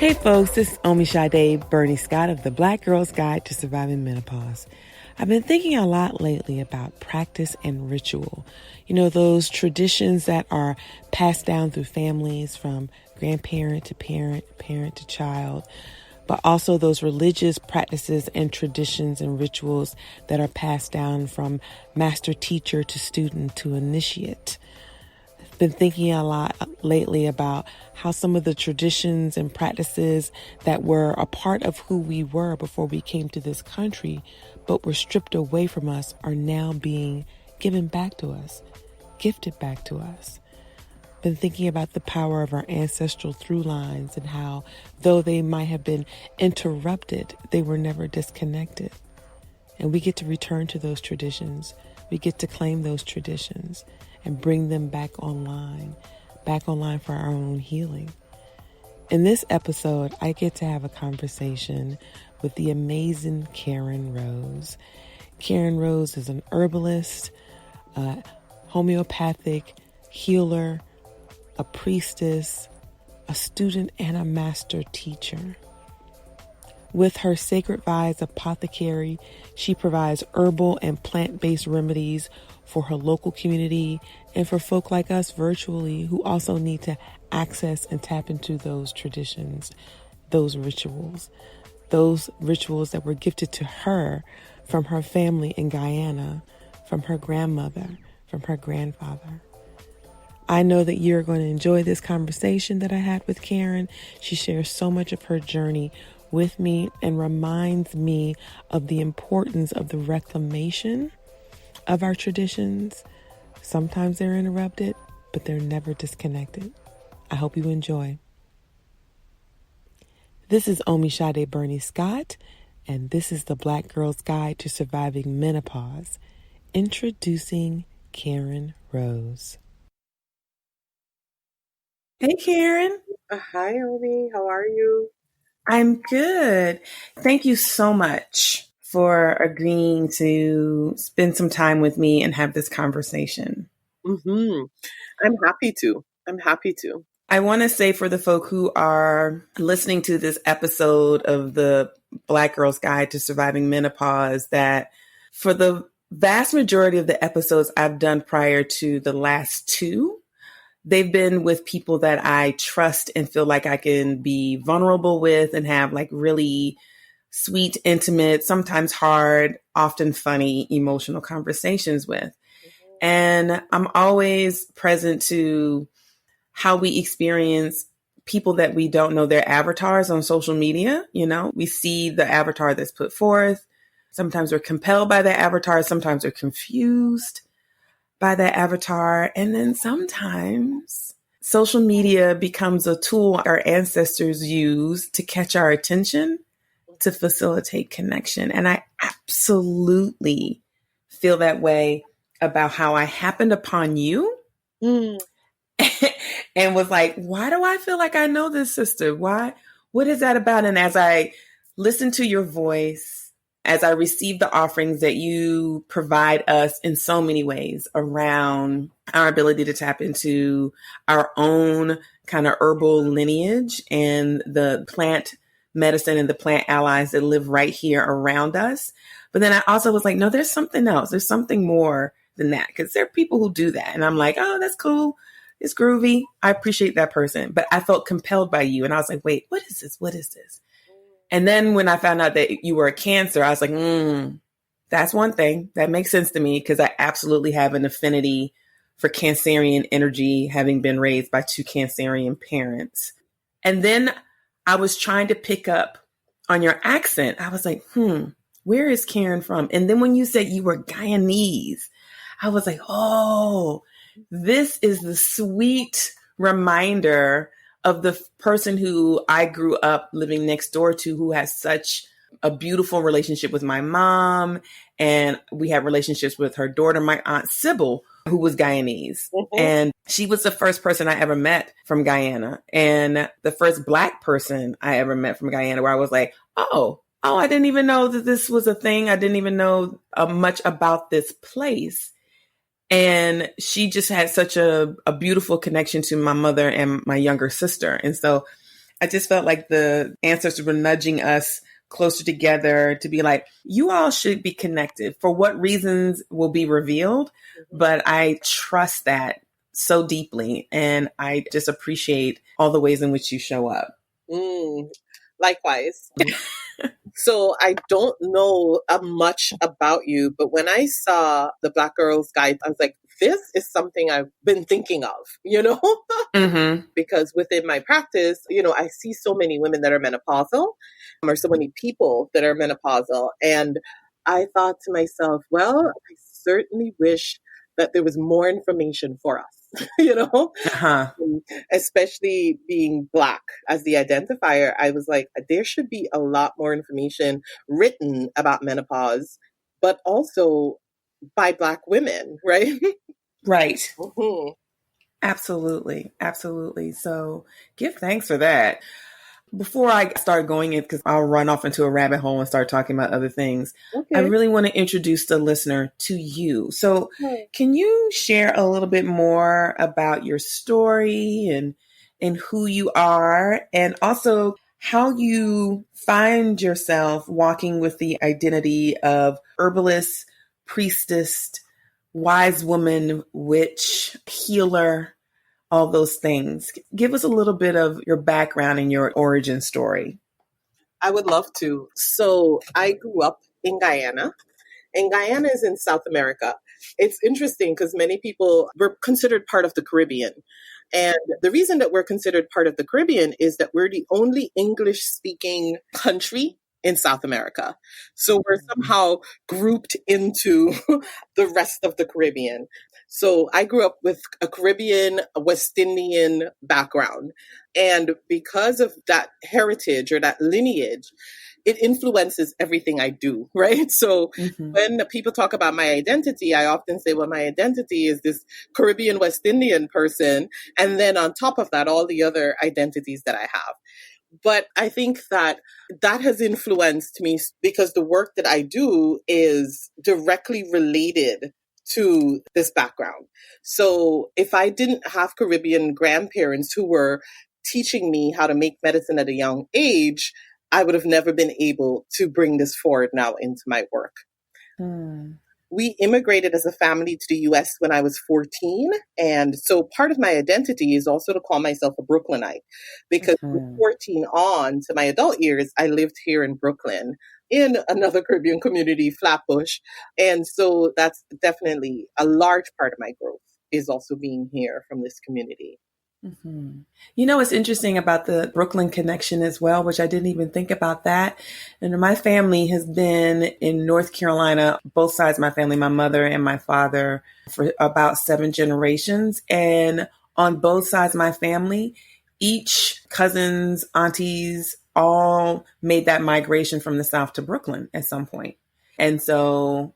Hey folks, this is Omi Sade Bernie Scott of the Black Girl's Guide to Surviving Menopause. I've been thinking a lot lately about practice and ritual. You know, those traditions that are passed down through families from grandparent to parent, parent to child, but also those religious practices and traditions and rituals that are passed down from master teacher to student to initiate. Been thinking a lot lately about how some of the traditions and practices that were a part of who we were before we came to this country, but were stripped away from us, are now being given back to us, gifted back to us. Been thinking about the power of our ancestral through lines and how, though they might have been interrupted, they were never disconnected. And we get to return to those traditions. We get to claim those traditions and bring them back online for our own healing. In this episode, I get to have a conversation with the amazing Karen Rose. Karen Rose is an herbalist, a homeopathic healer, a priestess, a student, and a master teacher. With her Sacred Vibes Apothecary, she provides herbal and plant-based remedies for her local community and for folk like us virtually who also need to access and tap into those traditions, those rituals that were gifted to her from her family in Guyana, from her grandmother, from her grandfather. I know that you're going to enjoy this conversation that I had with Karen. She shares so much of her journey with me and reminds me of the importance of the reclamation of our traditions. Sometimes they're interrupted, but they're never disconnected. I hope you enjoy. This is Omi Sade Bernie Scott, and this is the Black Girl's Guide to Surviving Menopause, introducing Karen Rose. Hey, Karen. Hi, Omi. How are you? I'm good. Thank you so much for agreeing to spend some time with me and have this conversation. I'm happy to. I want to say for the folk who are listening to this episode of the Black Girl's Guide to Surviving Menopause that for the vast majority of the episodes I've done prior to the last two, they've been with people that I trust and feel like I can be vulnerable with and have like really sweet, intimate, sometimes hard, often funny, emotional conversations with. And I'm always present to how we experience people that we don't know their avatars on social media. You know, we see the avatar that's put forth. Sometimes we're compelled by that avatar. Sometimes we're confused by that avatar. And then sometimes social media becomes a tool our ancestors use to catch our attention, to facilitate connection. And I absolutely feel that way about how I happened upon you and was like, why do I feel like I know this sister? What is that about? And as I listen to your voice, as I receive the offerings that you provide us in so many ways around our ability to tap into our own kind of herbal lineage and the plant medicine and the plant allies that live right here around us. But then I also was like, no, there's something else. There's something more than that, because there are people who do that. And I'm like, oh, that's cool. It's groovy. I appreciate that person. But I felt compelled by you. And I was like, wait, what is this? What is this? And then when I found out that you were a Cancer, I was like, that's one thing that makes sense to me, because I absolutely have an affinity for Cancerian energy, having been raised by two Cancerian parents. And then I was trying to pick up on your accent. I was like, where is Karen from? And then when you said you were Guyanese, I was like, oh, this is the sweet reminder of the person who I grew up living next door to, who has such a beautiful relationship with my mom. And we had relationships with her daughter, my aunt Sybil, who was Guyanese. And she was the first person I ever met from Guyana, and the first Black person I ever met from Guyana, where I was like, oh, I didn't even know that this was a thing. I didn't even know much about this place. And she just had such a beautiful connection to my mother and my younger sister. And so I just felt like the ancestors were nudging us closer together to be like, you all should be connected. For what reasons will be revealed, but I trust that so deeply. And I just appreciate all the ways in which you show up. Likewise. So I don't know much about you, but when I saw the Black Girls Guide, I was like, this is something I've been thinking of, Mm-hmm. because within my practice, I see so many women that are menopausal, or so many people that are menopausal. And I thought to myself, well, I certainly wish that there was more information for us, Uh-huh. especially being Black as the identifier. I was like, there should be a lot more information written about menopause, but also by Black women, right? Right. Mhm. Absolutely. Absolutely. So give thanks for that. Before I start going in, because I'll run off into a rabbit hole and start talking about other things, I Okay. really want to introduce the listener to you. So, Hmm. can you share a little bit more about your story and who you are, and also how you find yourself walking with the identity of herbalist, priestess, wise woman, witch, healer, all those things. Give us a little bit of your background and your origin story. I would love to. So I grew up in Guyana, and Guyana is in South America. It's interesting because many people were considered part of the Caribbean. And the reason that we're considered part of the Caribbean is that we're the only English speaking country in South America. So we're somehow grouped into the rest of the Caribbean. So I grew up with a Caribbean, a West Indian background. And because of that heritage or that lineage, it influences everything I do, right? So Mm-hmm. when people talk about my identity, I often say, well, my identity is this Caribbean West Indian person. And then on top of that, all the other identities that I have. But I think that that has influenced me because the work that I do is directly related to this background. So if I didn't have Caribbean grandparents who were teaching me how to make medicine at a young age, I would have never been able to bring this forward now into my work. Hmm. We immigrated as a family to the US when I was 14. And so part of my identity is also to call myself a Brooklynite because from Mm-hmm. 14 on to my adult years, I lived here in Brooklyn in another Caribbean community, Flatbush. And so that's definitely a large part of my growth is also being here from this community. Mm-hmm. You know, what's interesting about the Brooklyn connection as well, which I didn't even think about that. And my family has been in North Carolina, both sides of my family, my mother and my father, for about 7 generations. And on both sides of my family, each cousins, aunties, all made that migration from the South to Brooklyn at some point. And so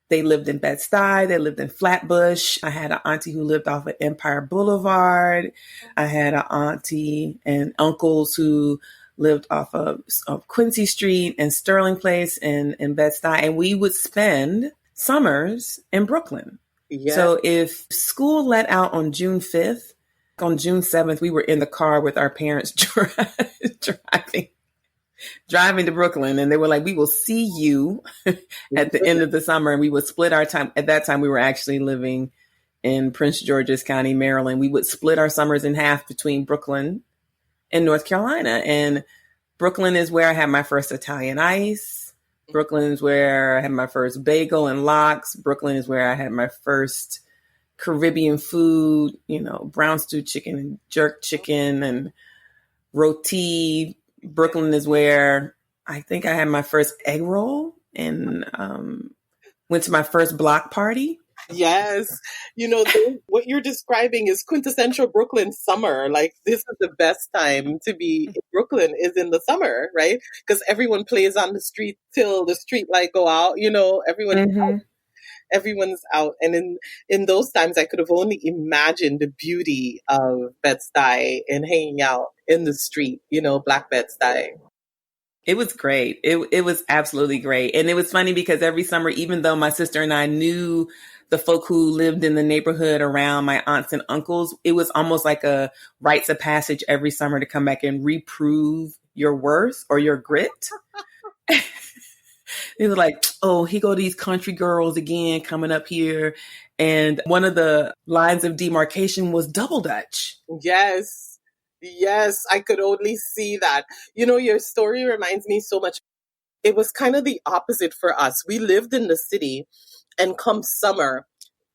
they lived in Bed-Stuy. They lived in Flatbush. I had an auntie who lived off of Empire Boulevard. I had an auntie and uncles who lived off of Quincy Street and Sterling Place and Bed-Stuy. And we would spend summers in Brooklyn. Yeah. So if school let out on June 5th, on June 7th, we were in the car with our parents driving to Brooklyn, and they were like, we will see you at the end of the summer. And we would split our time. At that time, we were actually living in Prince George's County, Maryland. We would split our summers in half between Brooklyn and North Carolina. And Brooklyn is where I had my first Italian ice. Brooklyn is where I had my first bagel and lox. Brooklyn is where I had my first Caribbean food, brown stew chicken and jerk chicken and roti. Brooklyn is where I think I had my first egg roll and went to my first block party. Yes. What you're describing is quintessential Brooklyn summer. Like, this is the best time to be in Brooklyn is in the summer, right? Because everyone plays on the street till the street light go out. Mm-hmm. Everyone's out. And in those times, I could have only imagined the beauty of Bed-Stuy and hanging out in the street, Black Bed-Stuy. It was great. It was absolutely great. And it was funny because every summer, even though my sister and I knew the folk who lived in the neighborhood around my aunts and uncles, it was almost like a rites of passage every summer to come back and reprove your worth or your grit. They were like, oh, here go these country girls again coming up here. And one of the lines of demarcation was double Dutch. Yes. Yes, I could only see that. You know, your story reminds me so much. It was kind of the opposite for us. We lived in the city, and come summer,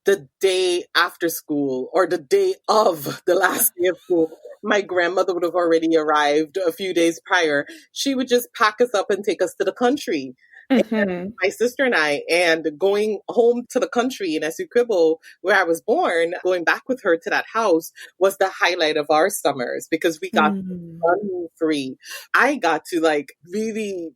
the day after school or the day of the last day of school, my grandmother would have already arrived a few days prior. She would just pack us up and take us to the country. And my sister and I, and going home to the country in Essequibo, where I was born, going back with her to that house was the highlight of our summers because we got sun free. I got to like really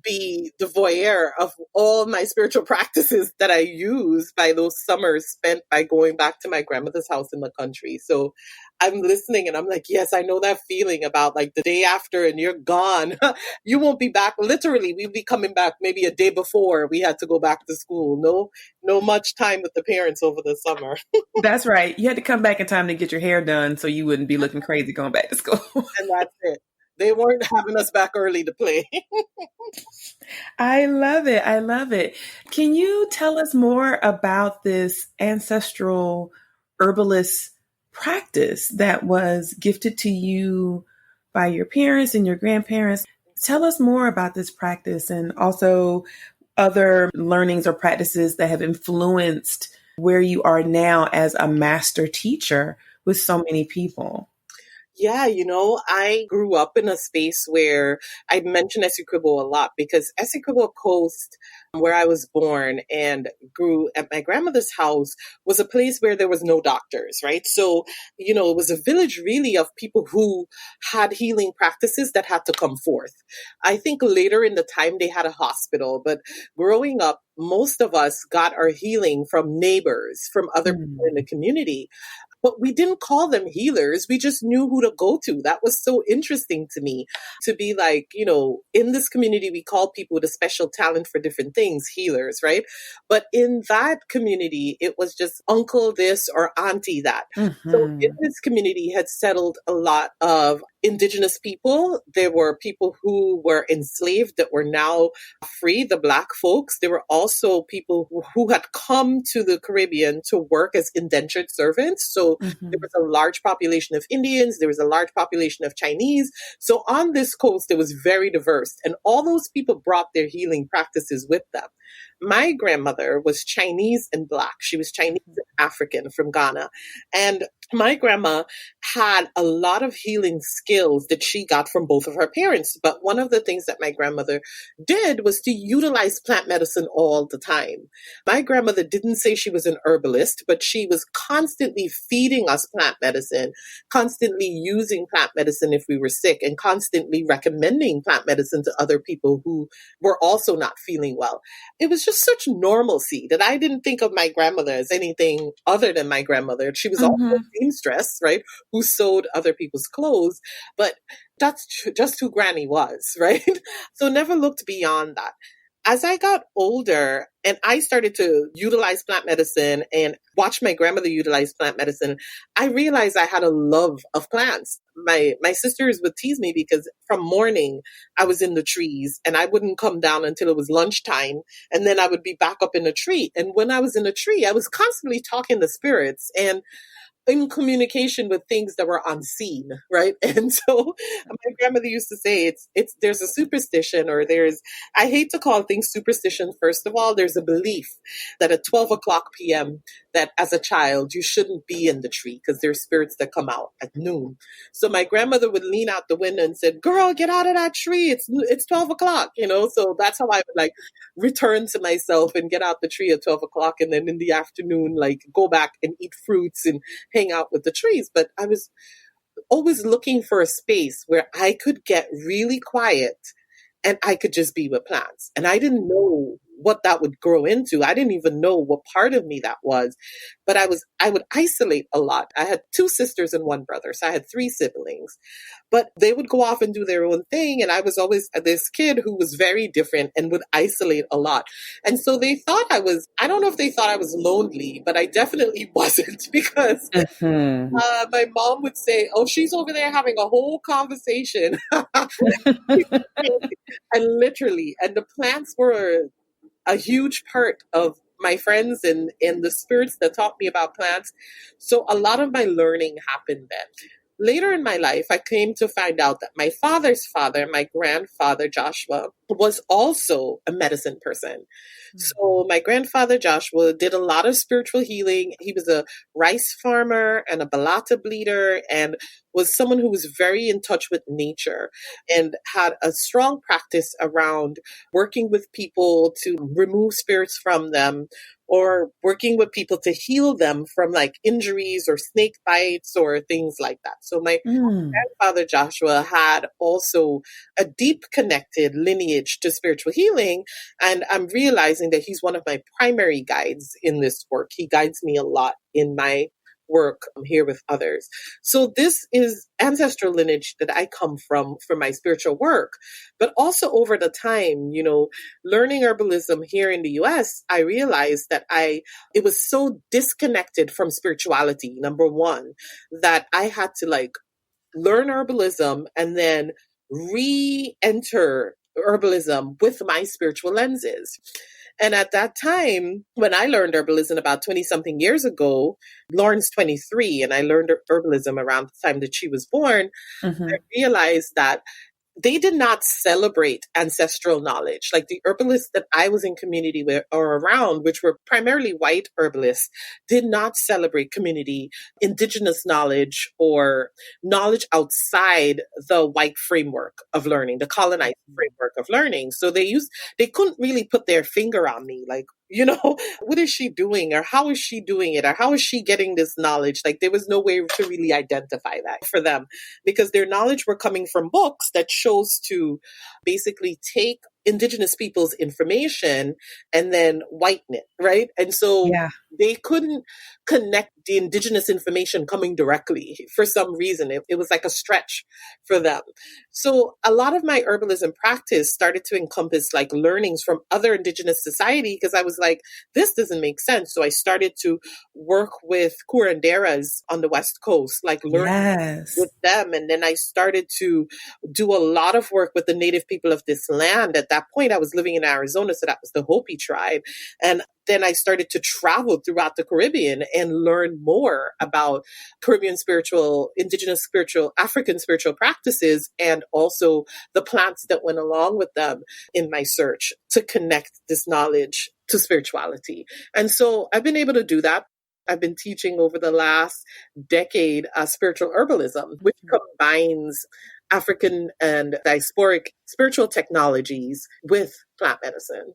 be the voyeur of all my spiritual practices that I used by those summers spent by going back to my grandmother's house in the country. So I'm listening and I'm like, yes, I know that feeling about like the day after and you're gone. You won't be back. Literally, we'll be coming back maybe a day before we had to go back to school. No much time with the parents over the summer. That's right. You had to come back in time to get your hair done so you wouldn't be looking crazy going back to school. And that's it. They weren't having us back early to play. I love it. I love it. Can you tell us more about this ancestral herbalist practice that was gifted to you by your parents and your grandparents? Tell us more about this practice and also other learnings or practices that have influenced where you are now as a master teacher with so many people. Yeah, you know, I grew up in a space where I mention Essequibo a lot because Essequibo Coast, where I was born and grew at my grandmother's house, was a place where there was no doctors, right? So, you know, it was a village really of people who had healing practices that had to come forth. I think later in the time they had a hospital, but growing up, most of us got our healing from neighbors, from other people in the community. But we didn't call them healers. We just knew who to go to. That was so interesting to me to be like, you know, in this community, we call people with a special talent for different things healers, right? But in that community, it was just uncle this or auntie that. So in this community had settled a lot of indigenous people. There were people who were enslaved that were now free, the Black folks. There were also people who had come to the Caribbean to work as indentured servants. So there was a large population of Indians. There was a large population of Chinese. So on this coast, it was very diverse. And all those people brought their healing practices with them. My grandmother was Chinese and Black. She was Chinese and African from Ghana. And my grandma had a lot of healing skills that she got from both of her parents. But one of the things that my grandmother did was to utilize plant medicine all the time. My grandmother didn't say she was an herbalist, but she was constantly feeding us plant medicine, constantly using plant medicine if we were sick, and constantly recommending plant medicine to other people who were also not feeling well. It was just such normalcy that I didn't think of my grandmother as anything other than my grandmother. She was also a seamstress, right, who sewed other people's clothes, but that's just who Granny was, right? So never looked beyond that. As I got older and I started to utilize plant medicine and watch my grandmother utilize plant medicine, I realized I had a love of plants. My sisters would tease me because from morning I was in the trees and I wouldn't come down until it was lunchtime. And then I would be back up in a tree. And when I was in a tree, I was constantly talking to spirits and in communication with things that were unseen, right? And so my grandmother used to say it's there's a superstition or I hate to call things superstition. First of all, there's a belief that at 12 o'clock p.m. that as a child, you shouldn't be in the tree because there's spirits that come out at noon. So my grandmother would lean out the window and said, girl, get out of that tree. It's 12 o'clock, you know? So that's how I would like return to myself and get out the tree at 12 o'clock. And then in the afternoon, like go back and eat fruits and hang out with the trees. But I was always looking for a space where I could get really quiet and I could just be with plants. And I didn't know what that would grow into. I didn't even know what part of me that was, but I would isolate a lot. I had two sisters and one brother, so I had three siblings, but they would go off and do their own thing. And I was always this kid who was very different and would isolate a lot. And so they thought I don't know if they thought I was lonely, but I definitely wasn't because Mm-hmm. my mom would say, "Oh, she's over there having a whole conversation." And literally, and the plants were a huge part of my friends and the spirits that taught me about plants. So a lot of my learning happened then. Later in my life, I came to find out that my father's father, my grandfather, Joshua, was also a medicine person. So my grandfather, Joshua, did a lot of spiritual healing. He was a rice farmer and a balata bleeder and was someone who was very in touch with nature and had a strong practice around working with people to remove spirits from them or working with people to heal them from like injuries or snake bites or things like that. So my grandfather Joshua had also a deep connected lineage to spiritual healing. And I'm realizing that he's one of my primary guides in this work. He guides me a lot in my work here with others. So this is ancestral lineage that I come from for my spiritual work. But also over the time, learning herbalism here in the US, I realized that it was so disconnected from spirituality, number one, that I had to like learn herbalism and then re-enter herbalism with my spiritual lenses. And at that time, when I learned herbalism about 20 something years ago, Lauren's 23, and I learned herbalism around the time that she was born, I realized that they did not celebrate ancestral knowledge. Like the herbalists that I was in community with or around, which were primarily white herbalists, did not celebrate community, indigenous knowledge, or knowledge outside the white framework of learning, the colonized framework of learning. So they couldn't really put their finger on me, like, what is she doing or how is she doing it or how is she getting this knowledge? Like there was no way to really identify that for them because their knowledge were coming from books that chose to basically take indigenous people's information and then whiten it, right? And so they couldn't connect the indigenous information coming directly for some reason. It was like a stretch for them. So a lot of my herbalism practice started to encompass like learnings from other indigenous society because I was like, this doesn't make sense. So I started to work with curanderas on the West Coast, like learn with them. And then I started to do a lot of work with the native people of this land. At that point, I was living in Arizona, so that was the Hopi tribe. And then I started to travel throughout the Caribbean and learn more about Caribbean spiritual, indigenous spiritual, African spiritual practices, and also the plants that went along with them in my search to connect this knowledge to spirituality. And so I've been able to do that. I've been teaching over the last decade spiritual herbalism, which combines African and diasporic spiritual technologies with plant medicine.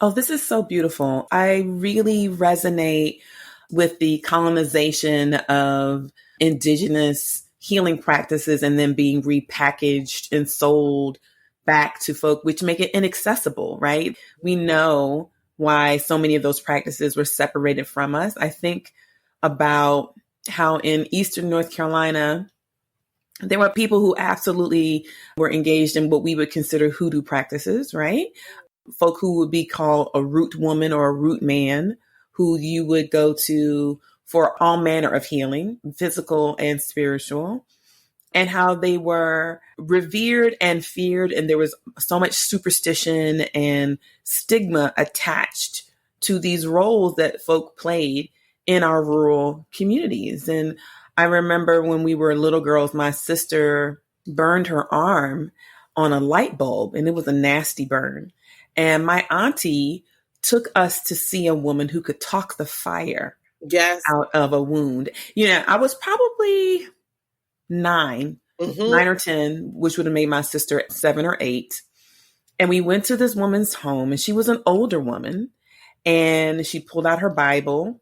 Oh, this is so beautiful. I really resonate with the colonization of indigenous healing practices and then being repackaged and sold back to folk, which make it inaccessible, right? We know why so many of those practices were separated from us. I think about how in Eastern North Carolina, there were people who absolutely were engaged in what we would consider hoodoo practices, right? Folk who would be called a root woman or a root man, who you would go to for all manner of healing, physical and spiritual, and how they were revered and feared. And there was so much superstition and stigma attached to these roles that folk played in our rural communities. And I remember when we were little girls, my sister burned her arm on a light bulb, and it was a nasty burn. And my auntie took us to see a woman who could talk the fire out of a wound. I was probably 9 or 10, which would have made my sister 7 or 8. And we went to this woman's home, and she was an older woman, and she pulled out her Bible,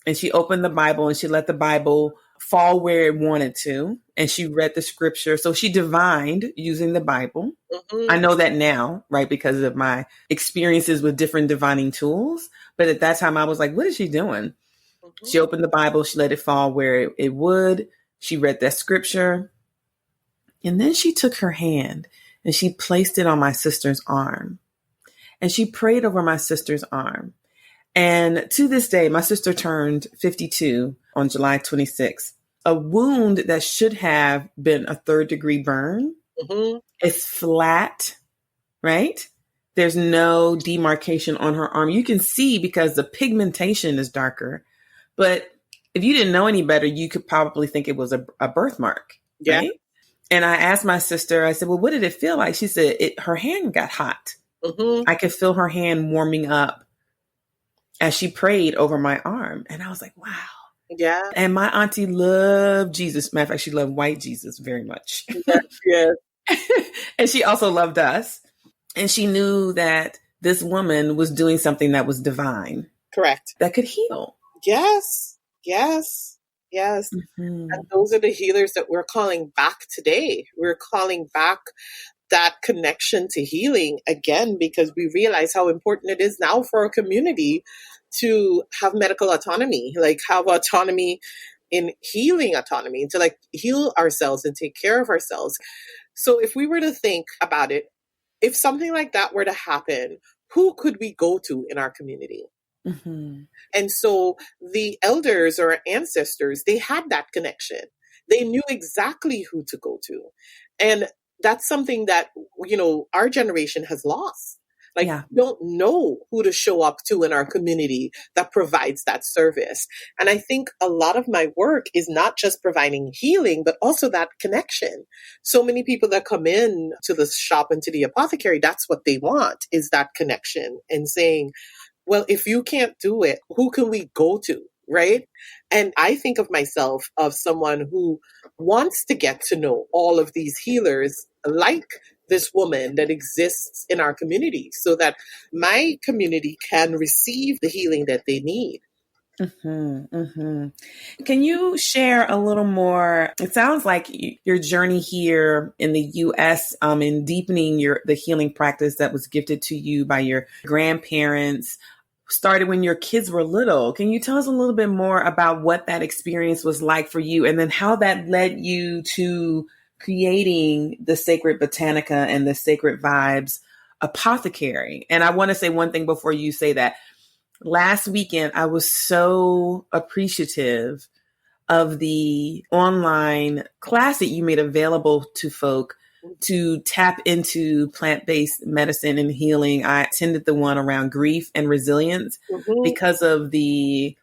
and she opened the Bible, and she let the Bible fall where it wanted to. And she read the scripture. So she divined using the Bible. I know that now, right? Because of my experiences with different divining tools. But at that time I was like, what is she doing? She opened the Bible. She let it fall where it would. She read that scripture. And then she took her hand and she placed it on my sister's arm. And she prayed over my sister's arm. And to this day, my sister turned 52 on July 26th. A wound that should have been a 3rd-degree burn is flat, right? There's no demarcation on her arm. You can see because the pigmentation is darker. But if you didn't know any better, you could probably think it was a birthmark, right? And I asked my sister, I said, well, what did it feel like? She said her hand got hot. I could feel her hand warming up as she prayed over my arm. And I was like, wow. Yeah. And my auntie loved Jesus. Matter of fact, she loved white Jesus very much. Yes. And she also loved us. And she knew that this woman was doing something that was divine. Correct. That could heal. Yes. Yes. Yes. And those are the healers that we're calling back today. We're calling back that connection to healing again, because we realize how important it is now for our community to have medical autonomy, like have autonomy in healing autonomy, to like heal ourselves and take care of ourselves. So if we were to think about it, if something like that were to happen, who could we go to in our community? And so the elders or ancestors, they had that connection. They knew exactly who to go to. And that's something that, you know, our generation has lost. Like, we don't know who to show up to in our community that provides that service. And I think a lot of my work is not just providing healing, but also that connection. So many people that come in to the shop and to the apothecary, that's what they want, is that connection and saying, well, if you can't do it, who can we go to? Right. And I think of myself of someone who wants to get to know all of these healers like this woman that exists in our community so that my community can receive the healing that they need. Can you share a little more? It sounds like your journey here in the U.S. In deepening the healing practice that was gifted to you by your grandparents started when your kids were little. Can you tell us a little bit more about what that experience was like for you, and then how that led you to creating the Sacred Botanica and the Sacred Vibes Apothecary? And I want to say one thing before you say that. Last weekend, I was so appreciative of the online class that you made available to folk to tap into plant-based medicine and healing. I attended the one around grief and resilience because of the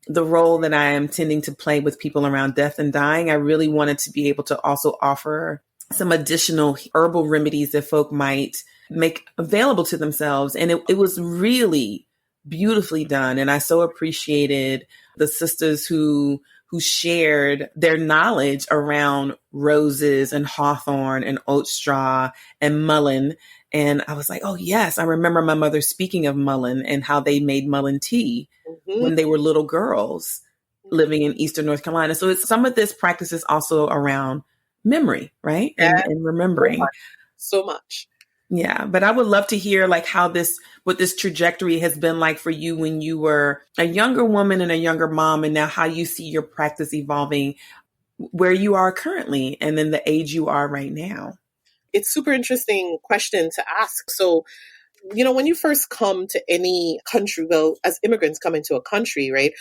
role that I am tending to play with people around death and dying. I really wanted to be able to also offer some additional herbal remedies that folk might make available to themselves. And it was really beautifully done. And I so appreciated the sisters who shared their knowledge around roses and hawthorn and oat straw and mullein. And I was like, oh, yes, I remember my mother speaking of mullein and how they made mullein tea when they were little girls living in Eastern North Carolina. So some of this practice is also around memory, right? And remembering. So much. Yeah. But I would love to hear like what this trajectory has been like for you when you were a younger woman and a younger mom, and now how you see your practice evolving, where you are currently and then the age you are right now. It's super interesting question to ask. So, you know, when you first come to any country, well, as immigrants come into a country, right,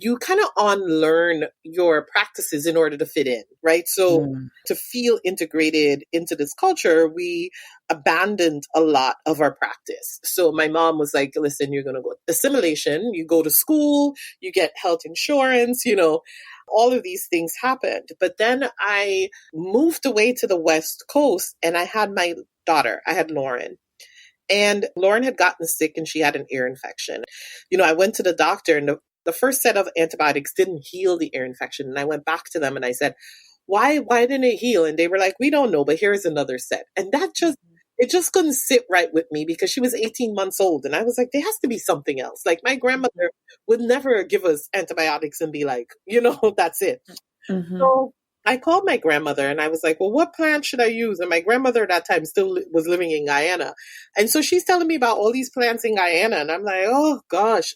you kind of unlearn your practices in order to fit in, right? So to feel integrated into this culture, we abandoned a lot of our practice. So my mom was like, listen, you're going to go assimilation, you go to school, you get health insurance, you know, all of these things happened. But then I moved away to the West Coast and I had my daughter, I had Lauren. And Lauren had gotten sick and she had an ear infection. You know, I went to the doctor and the first set of antibiotics didn't heal the ear infection. And I went back to them and I said, why didn't it heal? And they were like, we don't know, but here's another set. And it just couldn't sit right with me because she was 18 months old. And I was like, there has to be something else. Like my grandmother would never give us antibiotics and be like, you know, that's it. Mm-hmm. So I called my grandmother and I was like, well, what plant should I use? And my grandmother at that time still was living in Guyana. And so she's telling me about all these plants in Guyana. And I'm like, oh gosh,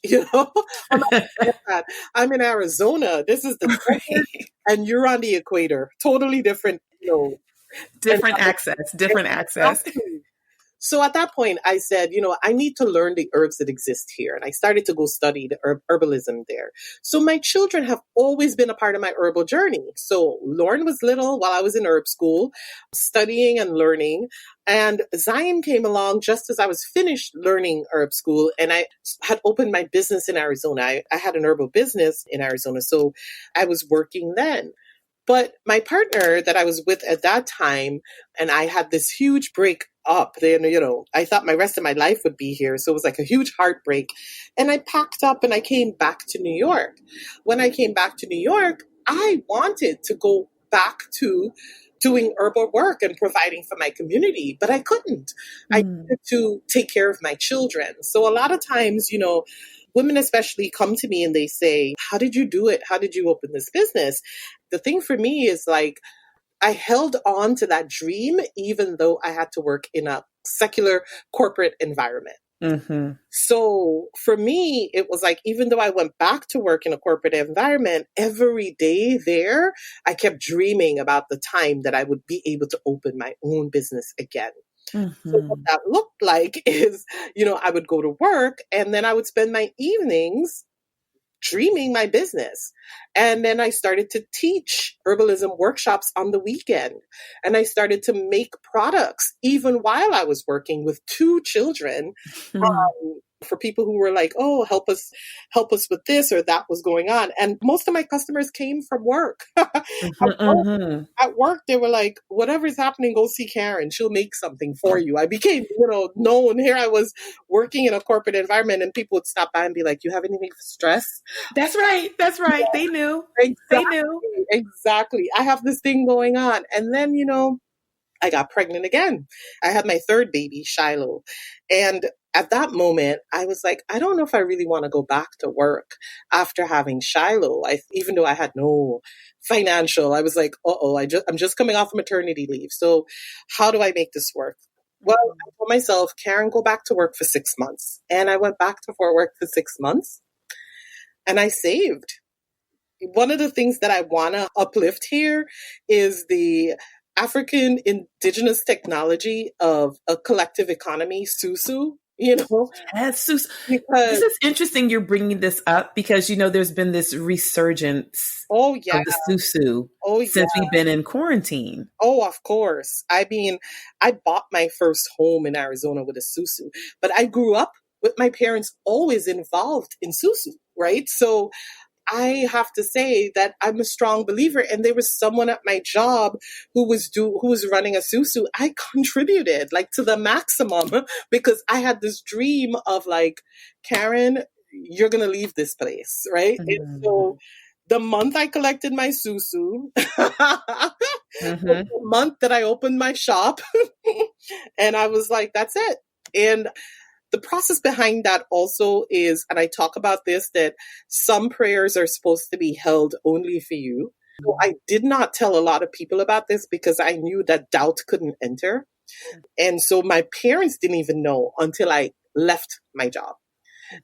I'm like, "Yeah, I'm in Arizona. This is the desert Right. and you're on the equator. Totally different, Different access, different access. Exactly. So at that point, I said, I need to learn the herbs that exist here. And I started to go study the herbalism there. So my children have always been a part of my herbal journey. So Lauren was little while I was in herb school, studying and learning. And Zion came along just as I was finished learning herb school. And I had opened my business in Arizona. I had an herbal business in Arizona. So I was working then. But my partner that I was with at that time, and I had this huge break up. Then, I thought my rest of my life would be here. So it was like a huge heartbreak. And I packed up and I came back to New York. When I came back to New York, I wanted to go back to doing herbal work and providing for my community, but I couldn't. I needed to take care of my children. So a lot of times, women especially come to me and they say, how did you do it? How did you open this business? The thing for me is like, I held on to that dream, even though I had to work in a secular corporate environment. Mm-hmm. So for me, it was like, even though I went back to work in a corporate environment, every day there, I kept dreaming about the time that I would be able to open my own business again. So what that looked like is, I would go to work and then I would spend my evenings dreaming my business. And then I started to teach herbalism workshops on the weekend. And I started to make products even while I was working with 2 children. For people who were like, oh, help us with this or that was going on. And most of my customers came from work. At work, they were like, whatever's happening, go see Karen. She'll make something for you. I became, known. Here I was working in a corporate environment and people would stop by and be like, you have anything for stress? That's right. That's right. Yeah. They knew. Exactly, they knew. Exactly. I have this thing going on. And then, I got pregnant again. I had my 3rd baby, Shiloh. And at that moment, I was like, I don't know if I really want to go back to work after having Shiloh. Even though I had no financial, I was like, I'm just coming off of maternity leave. So how do I make this work? Well, I told myself, Karen, go back to work for 6 months. And I went back to work for 6 months and I saved. One of the things that I want to uplift here is the African indigenous technology of a collective economy, susu, Yes, Susu. because This is interesting you're bringing this up because, there's been this resurgence of the Susu since we've been in quarantine. Oh, of course. I mean, I bought my first home in Arizona with a susu, but I grew up with my parents always involved in susu, right? So I have to say that I'm a strong believer. And there was someone at my job who was running a susu. I contributed like to the maximum because I had this dream of like, Karen, you're going to leave this place. Right. And so the month I collected my susu, the month that I opened my shop and I was like, that's it. And the process behind that also is, and I talk about this, that some prayers are supposed to be held only for you. So I did not tell a lot of people about this because I knew that doubt couldn't enter. And so my parents didn't even know until I left my job.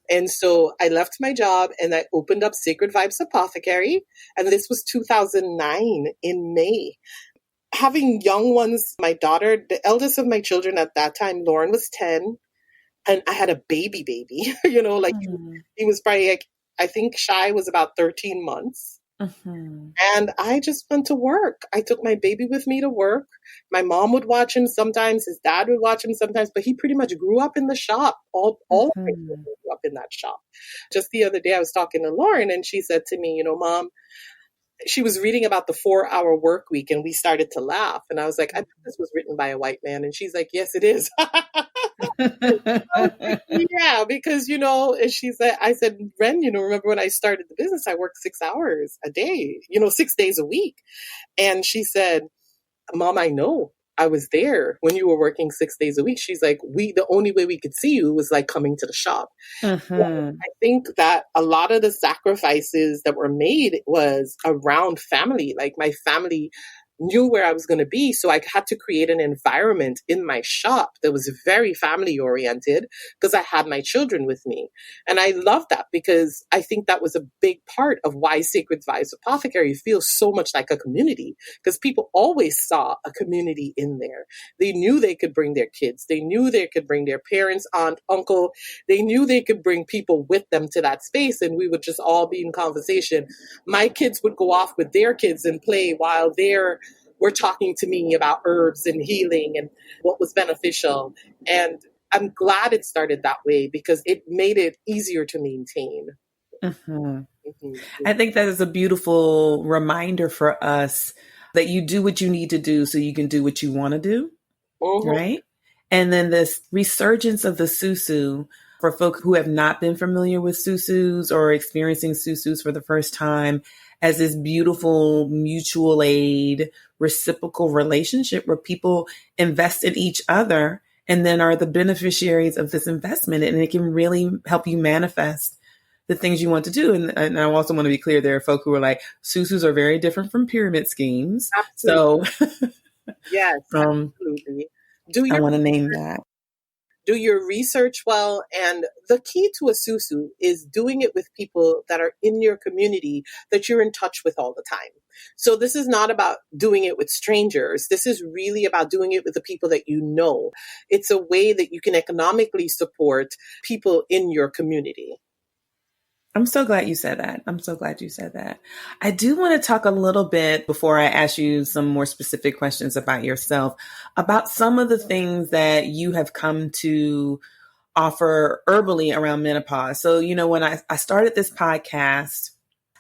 And so I left my job and I opened up Sacred Vibes Apothecary. And this was 2009 in May. Having young ones, my daughter, the eldest of my children at that time, Lauren, was 10. And I had a baby, he was probably like, I think Shy was about 13 months. And I just went to work. I took my baby with me to work. My mom would watch him sometimes. His dad would watch him sometimes, but he pretty much grew up in the shop. All of my children grew up in that shop. Just the other day, I was talking to Lauren and she said to me, Mom, she was reading about the 4-hour work week and we started to laugh. And I was like, I think this was written by a white man. And she's like, yes, it is. Yeah, because, and she said, I said, Ren, remember when I started the business, I worked 6 hours a day, 6 days a week. And she said, Mom, I know. I was there when you were working 6 days a week. She's like, the only way we could see you was like coming to the shop. Mm-hmm. I think that a lot of the sacrifices that were made was around family. Like my family knew where I was going to be. So I had to create an environment in my shop that was very family oriented because I had my children with me. And I love that because I think that was a big part of why Sacred Vibes Apothecary feels so much like a community, because people always saw a community in there. They knew they could bring their kids. They knew they could bring their parents, aunt, uncle. They knew they could bring people with them to that space, and we would just all be in conversation. My kids would go off with their kids and play while were talking to me about herbs and healing and what was beneficial. And I'm glad it started that way because it made it easier to maintain. Mm-hmm. I think that is a beautiful reminder for us that you do what you need to do so you can do what you want to do, right? And then this resurgence of the susu for folk who have not been familiar with susus or experiencing susus for the first time as this beautiful mutual aid, reciprocal relationship where people invest in each other and then are the beneficiaries of this investment. And it can really help you manifest the things you want to do. And I also want to be clear, there are folk who are like, susus are very different from pyramid schemes. Absolutely. So yes, absolutely. I want to name that. Do your research well. And the key to a susu is doing it with people that are in your community that you're in touch with all the time. So this is not about doing it with strangers. This is really about doing it with the people that you know. It's a way that you can economically support people in your community. I'm so glad you said that. I do want to talk a little bit before I ask you some more specific questions about yourself, about some of the things that you have come to offer herbally around menopause. So, when I started this podcast,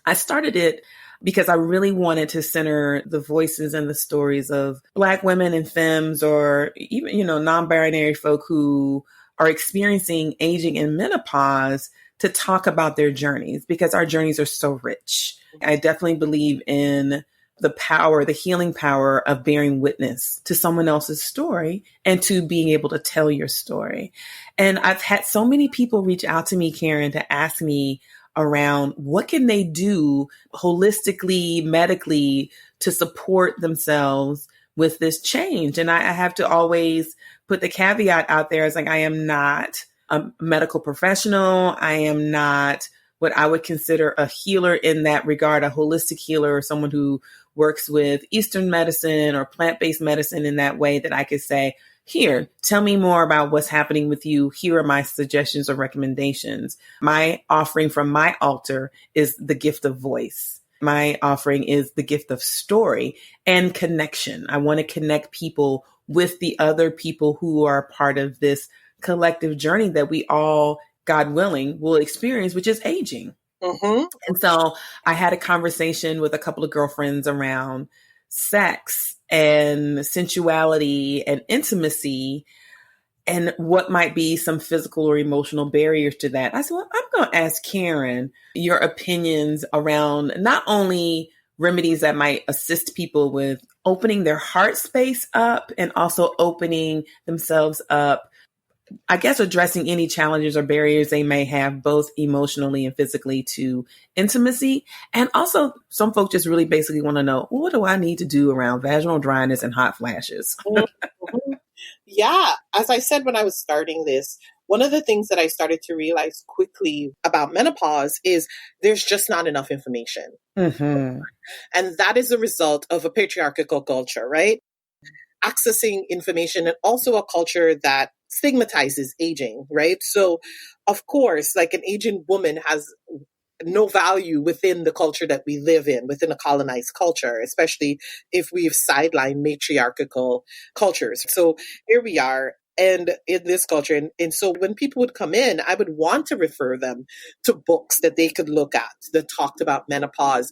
I started it because I really wanted to center the voices and the stories of Black women and femmes, or even, non-binary folk who are experiencing aging and menopause, to talk about their journeys, because our journeys are so rich. I definitely believe in the power, the healing power of bearing witness to someone else's story and to being able to tell your story. And I've had so many people reach out to me, Karen, to ask me around what can they do holistically, medically, to support themselves with this change. And I have to always put the caveat out there as like, I am not a medical professional. I am not what I would consider a healer in that regard, a holistic healer, or someone who works with Eastern medicine or plant-based medicine in that way that I could say, here, tell me more about what's happening with you. Here are my suggestions or recommendations. My offering from my altar is the gift of voice. My offering is the gift of story and connection. I want to connect people with the other people who are part of this collective journey that we all, God willing, will experience, which is aging. Mm-hmm. And so I had a conversation with a couple of girlfriends around sex and sensuality and intimacy and what might be some physical or emotional barriers to that. I said, well, I'm going to ask Karen your opinions around not only remedies that might assist people with opening their heart space up and also opening themselves up, I guess, addressing any challenges or barriers they may have, both emotionally and physically, to intimacy. And also, some folks just really basically want to know, well, what do I need to do around vaginal dryness and hot flashes? Mm-hmm. Yeah. As I said when I was starting this, one of the things that I started to realize quickly about menopause is there's just not enough information. Mm-hmm. And that is a result of a patriarchal culture, right? Accessing information, and also a culture that stigmatizes aging, right? So, of course, like an aging woman has no value within the culture that we live in, within a colonized culture, especially if we've sidelined matriarchal cultures. So here we are. And in this culture, and so when people would come in, I would want to refer them to books that they could look at that talked about menopause.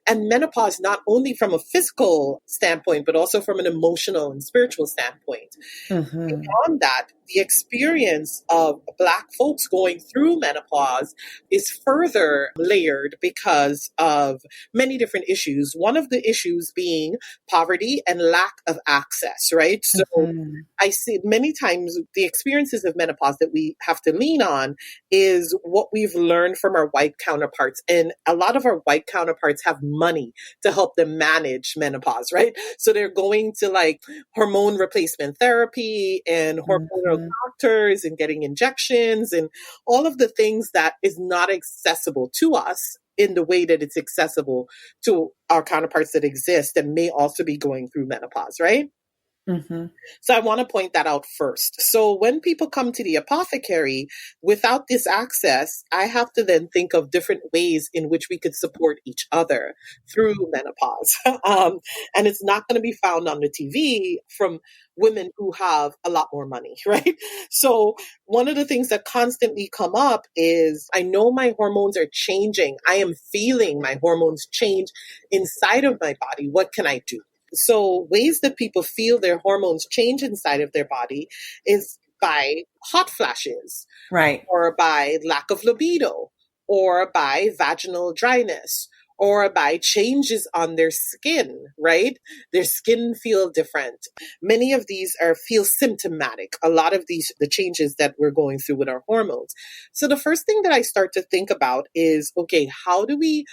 And menopause, not only from a physical standpoint, but also from an emotional and spiritual standpoint. Mm-hmm. Beyond that, the experience of Black folks going through menopause is further layered because of many different issues. One of the issues being poverty and lack of access, right? So I see many times the experiences of menopause that we have to lean on is what we've learned from our white counterparts. And a lot of our white counterparts have money to help them manage menopause, right? So they're going to like hormone replacement therapy and hormonal doctors and getting injections and all of the things that is not accessible to us in the way that it's accessible to our counterparts that exist and may also be going through menopause, right? So I want to point that out first. So when people come to the apothecary without this access, I have to then think of different ways in which we could support each other through menopause. And it's not going to be found on the TV from women who have a lot more money, right? So one of the things that constantly come up is, I know my hormones are changing. I am feeling my hormones change inside of my body. What can I do? So ways that people feel their hormones change inside of their body is by hot flashes, right, or by lack of libido, or by vaginal dryness, or by changes on their skin, right? Their skin feel different. Many of these feel symptomatic. A lot of the changes that we're going through with our hormones. So the first thing that I start to think about is, okay, how do we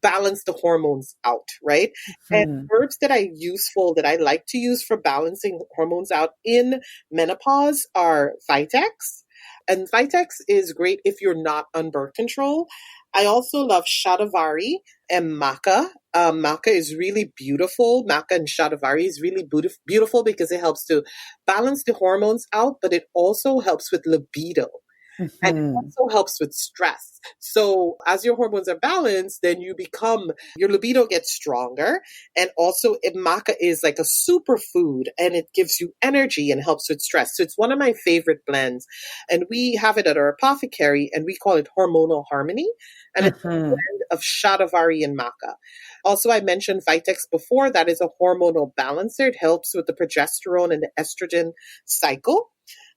balance the hormones out, right? And herbs that I like to use for balancing hormones out in menopause are Vitex. And Vitex is great if you're not on birth control. I also love Shatavari and Maca. Maca is really beautiful. Maca and Shatavari is really beautiful because it helps to balance the hormones out, but it also helps with libido. And it also helps with stress. So as your hormones are balanced, then your libido gets stronger. And also maca is like a superfood and it gives you energy and helps with stress. So it's one of my favorite blends. And we have it at our apothecary and we call it Hormonal Harmony. And it's a blend of Shatavari and maca. Also, I mentioned Vitex before. That is a hormonal balancer. It helps with the progesterone and the estrogen cycle.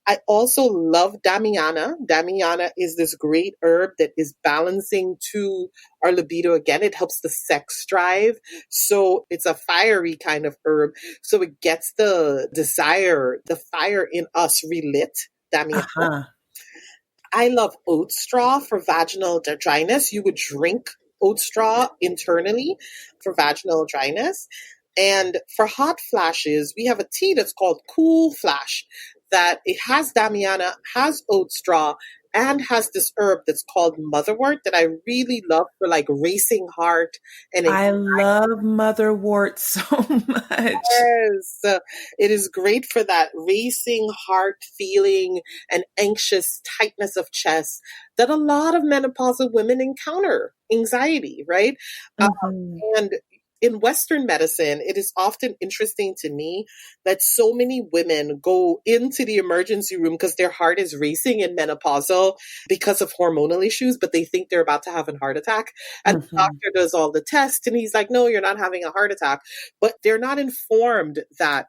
I also love Damiana. Damiana is this great herb that is balancing to our libido. Again, it helps the sex drive. So it's a fiery kind of herb. So it gets the desire, the fire in us relit. Damiana. I love oat straw for vaginal dryness. You would drink oat straw internally for vaginal dryness. And for hot flashes, we have a tea that's called Cool Flash, that it has Damiana, has oat straw, and has this herb that's called motherwort that I really love for like racing heart. And I love motherwort so much. Yes, it is great for that racing heart feeling and anxious tightness of chest that a lot of menopausal women encounter, anxiety, right? And in Western medicine, it is often interesting to me that so many women go into the emergency room because their heart is racing in menopausal because of hormonal issues, but they think they're about to have a heart attack. And the doctor does all the tests and he's like, no, you're not having a heart attack. But they're not informed that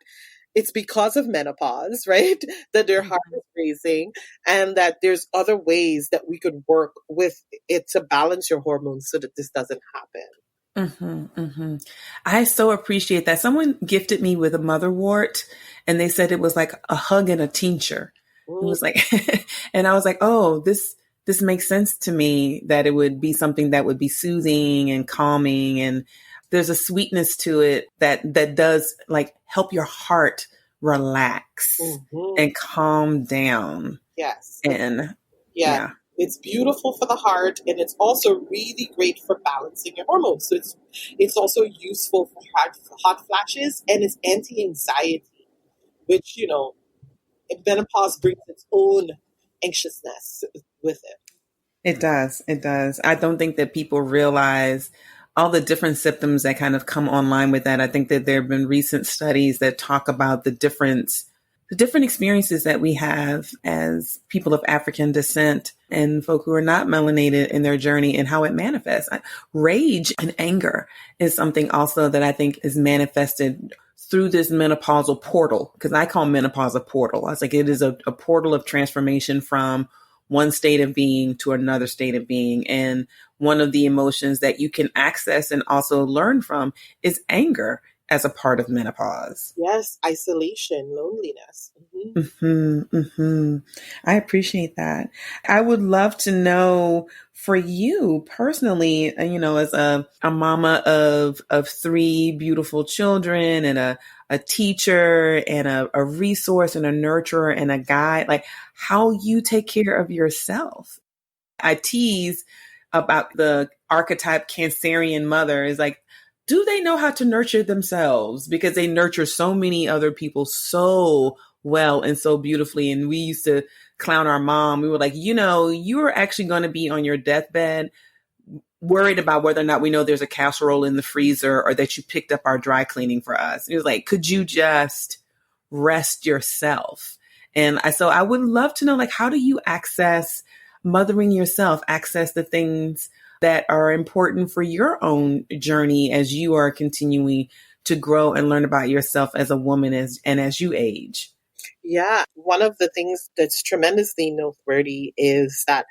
it's because of menopause, right? That their heart is racing and that there's other ways that we could work with it to balance your hormones so that this doesn't happen. I so appreciate that. Someone gifted me with a motherwort and they said it was like a hug and a tincture. It was like, and I was like, oh, this makes sense to me that it would be something that would be soothing and calming. And there's a sweetness to it that does like help your heart relax and calm down. Yes. And yeah. It's beautiful for the heart, and it's also really great for balancing your hormones. So it's also useful for hot flashes, and it's anti-anxiety, which, menopause brings its own anxiousness with it. It does. It does. I don't think that people realize all the different symptoms that kind of come online with that. I think that there have been recent studies that talk about the different experiences that we have as people of African descent and folk who are not melanated in their journey and how it manifests. Rage and anger is something also that I think is manifested through this menopausal portal, because I call menopause a portal. I was like, it is a portal of transformation from one state of being to another state of being. And one of the emotions that you can access and also learn from is anger as a part of menopause. Yes, isolation, loneliness. I appreciate that. I would love to know for you personally, as a mama of three beautiful children and a teacher and a resource and a nurturer and a guide, like how you take care of yourself. I tease about the archetype Cancerian mother is like, do they know how to nurture themselves? Because they nurture so many other people so well and so beautifully. And we used to clown our mom. We were like, you are actually going to be on your deathbed worried about whether or not we know there's a casserole in the freezer or that you picked up our dry cleaning for us. It was like, could you just rest yourself? And so I would love to know, like, how do you access mothering yourself, access the things that are important for your own journey as you are continuing to grow and learn about yourself as a woman as you age? Yeah, one of the things that's tremendously noteworthy is that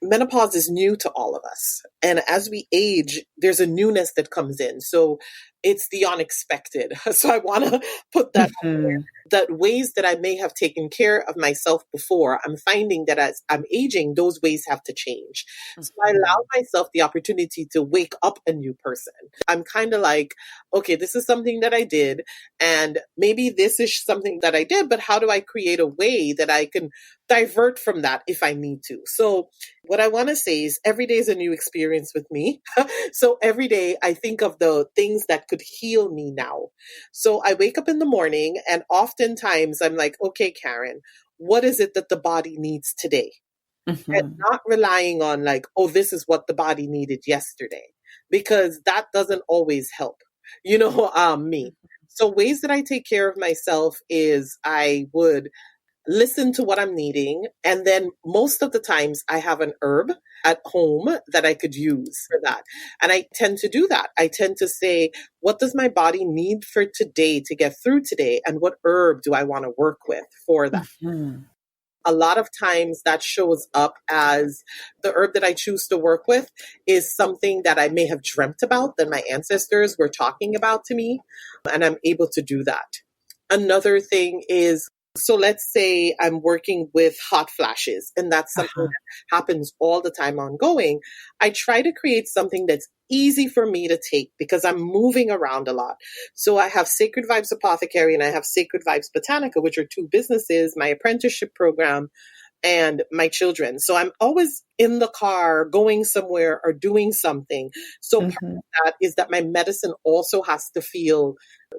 menopause is new to all of us. And as we age, there's a newness that comes in. So it's the unexpected. So I want to put that out there, that ways that I may have taken care of myself before, I'm finding that as I'm aging, those ways have to change. So I allow myself the opportunity to wake up a new person. I'm kind of like, okay, this is something that I did, and maybe this is something that I did, but how do I create a way that I can divert from that if I need to? So what I want to say is every day is a new experience with me. So every day I think of the things that could heal me now. So I wake up in the morning and oftentimes I'm like, okay, Karen, what is it that the body needs today? And not relying on like, oh, this is what the body needed yesterday, because that doesn't always help, me. So ways that I take care of myself is I would listen to what I'm needing. And then most of the times I have an herb at home that I could use for that. And I tend to do that. I tend to say, what does my body need for today to get through today? And what herb do I want to work with for that? A lot of times that shows up as the herb that I choose to work with is something that I may have dreamt about that my ancestors were talking about to me. And I'm able to do that. Another thing is, so let's say I'm working with hot flashes, and that's something that happens all the time ongoing. I try to create something that's easy for me to take because I'm moving around a lot. So I have Sacred Vibes Apothecary and I have Sacred Vibes Botanica, which are two businesses, my apprenticeship program and my children. So I'm always in the car going somewhere or doing something. So part of that is that my medicine also has to feel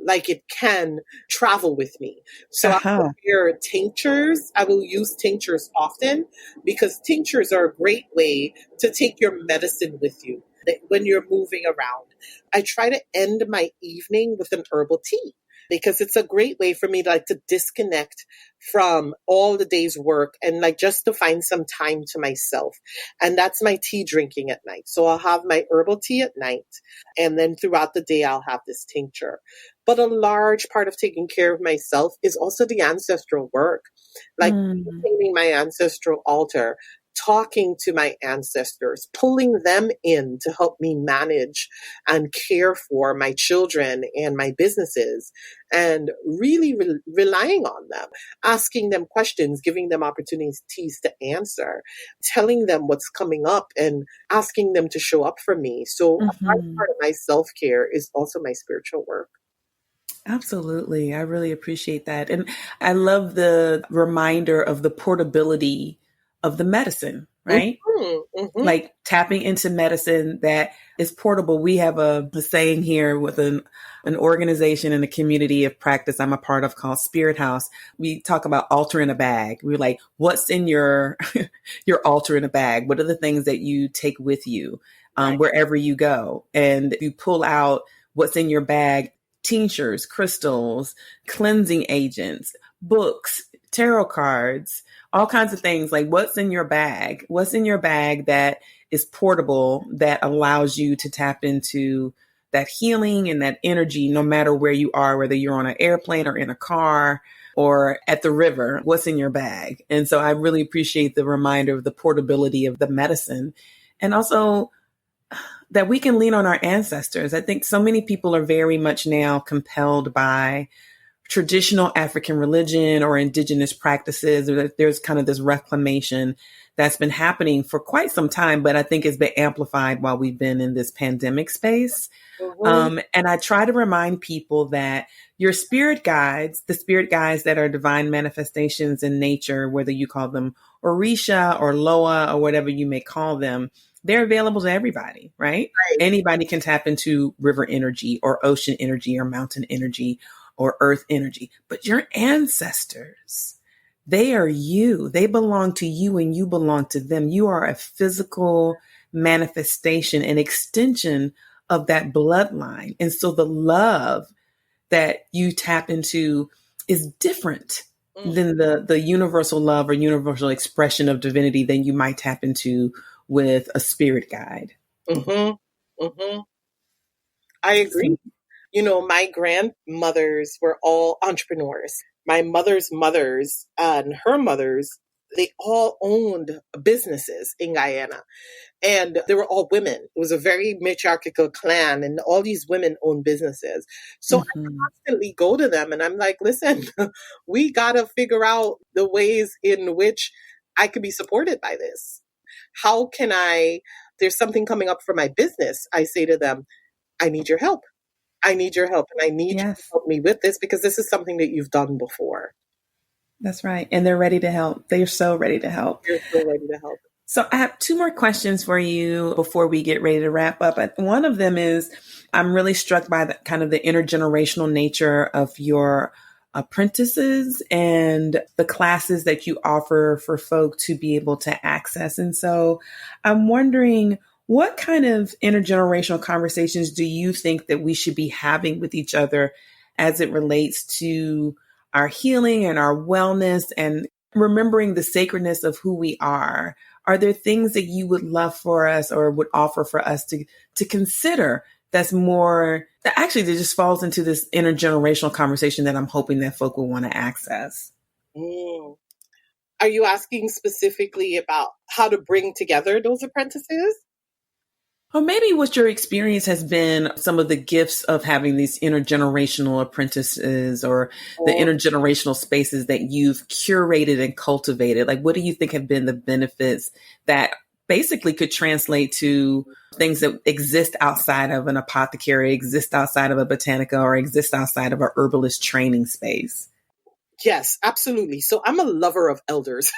like it can travel with me. So I prepare tinctures. I will use tinctures often because tinctures are a great way to take your medicine with you when you're moving around. I try to end my evening with an herbal tea, because it's a great way for me to disconnect from all the day's work and just to find some time to myself. And that's my tea drinking at night. So I'll have my herbal tea at night, and then throughout the day, I'll have this tincture. But a large part of taking care of myself is also the ancestral work, maintaining my ancestral altar, talking to my ancestors, pulling them in to help me manage and care for my children and my businesses, and really relying on them, asking them questions, giving them opportunities to answer, telling them what's coming up and asking them to show up for me. So a large part of my self-care is also my spiritual work. Absolutely. I really appreciate that. And I love the reminder of the portability of the medicine, right? Like tapping into medicine that is portable. We have a saying here with an organization and a community of practice I'm a part of called Spirit House. We talk about altar in a bag. We're like, what's in your your altar in a bag? What are the things that you take with you wherever you go? And you pull out what's in your bag: tinctures, crystals, cleansing agents, books, tarot cards, all kinds of things. Like, what's in your bag? What's in your bag that is portable, that allows you to tap into that healing and that energy, no matter where you are, whether you're on an airplane or in a car or at the river, what's in your bag. And so I really appreciate the reminder of the portability of the medicine, and also that we can lean on our ancestors. I think so many people are very much now compelled by traditional African religion or indigenous practices. There's kind of this reclamation that's been happening for quite some time, but I think it's been amplified while we've been in this pandemic space. And I try to remind people that your spirit guides, the spirit guides that are divine manifestations in nature, whether you call them Orisha or Loa or whatever you may call them, they're available to everybody, right? Anybody can tap into river energy or ocean energy or mountain energy or earth energy. But your ancestors, they are you. They belong to you and you belong to them. You are a physical manifestation, an extension of that bloodline. And so the love that you tap into is different than the universal love or universal expression of divinity than you might tap into with a spirit guide. I agree. You know, my grandmothers were all entrepreneurs. My mother's mothers and her mothers, they all owned businesses in Guyana. And they were all women. It was a very matriarchal clan, and all these women owned businesses. So I constantly go to them and I'm like, listen, we got to figure out the ways in which I could be supported by this. How can there's something coming up for my business. I say to them, I need your help. I need your help, and I need you to help me with this because this is something that you've done before. That's right. And they're ready to help. They're so ready to help. They're so ready to help. So I have two more questions for you before we get ready to wrap up. One of them is, I'm really struck by the kind of the intergenerational nature of your apprentices and the classes that you offer for folk to be able to access. And so I'm wondering, what kind of intergenerational conversations do you think that we should be having with each other as it relates to our healing and our wellness and remembering the sacredness of who we are? Are there things that you would love for us or would offer for us to consider that's more, that actually that just falls into this intergenerational conversation that I'm hoping that folk will want to access? Are you asking specifically about how to bring together those apprentices? Or maybe what your experience has been, some of the gifts of having these intergenerational apprentices or the intergenerational spaces that you've curated and cultivated. Like, what do you think have been the benefits that basically could translate to things that exist outside of an apothecary, exist outside of a botanica, or exist outside of a herbalist training space? Yes, absolutely. So I'm a lover of elders.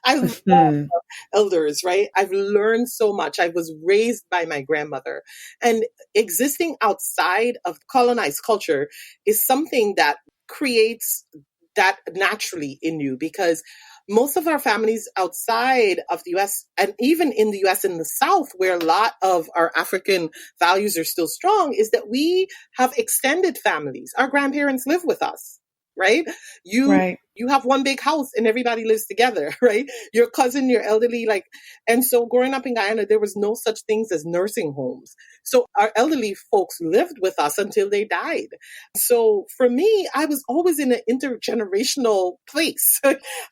I love elders, right? I've learned so much. I was raised by my grandmother, and existing outside of colonized culture is something that creates that naturally in you, because most of our families outside of the US, and even in the US in the South, where a lot of our African values are still strong, is that we have extended families. Our grandparents live with us. Right? You have one big house and everybody lives together, right? Your cousin, your elderly, and so growing up in Guyana, there was no such things as nursing homes. So our elderly folks lived with us until they died. So for me, I was always in an intergenerational place,